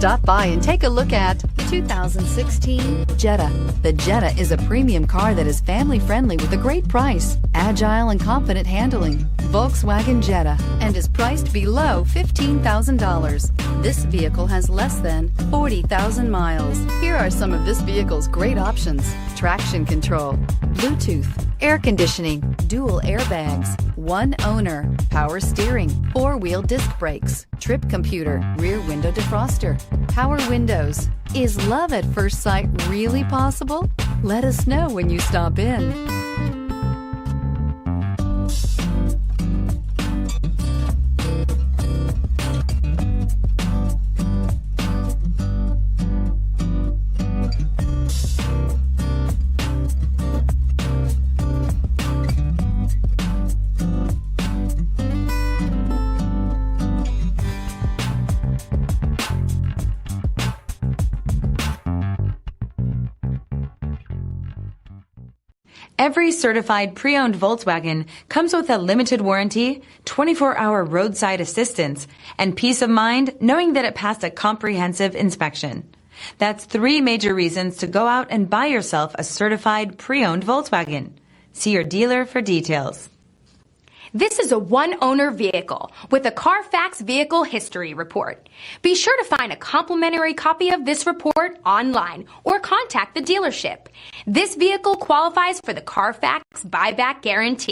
Stop by and take a look at the 2016 Jetta. The Jetta is a premium car that is family-friendly with a great price, agile and confident handling. Volkswagen Jetta, and is priced below $15,000. This vehicle has less than 40,000 miles. Here are some of this vehicle's great options: traction control, Bluetooth, air conditioning, dual airbags, one owner, power steering, four-wheel disc brakes, trip computer, rear window defroster, power windows. Is love at first sight really possible? Let us know when you stop in. Every certified pre-owned Volkswagen comes with a limited warranty, 24-hour roadside assistance, and peace of mind knowing that it passed a comprehensive inspection. That's 3 major reasons to go out and buy yourself a certified pre-owned Volkswagen. See your dealer for details. This is a one-owner vehicle with a CARFAX Vehicle History Report. Be sure to find a complimentary copy of this report online or contact the dealership. This vehicle qualifies for the CARFAX Buyback Guarantee.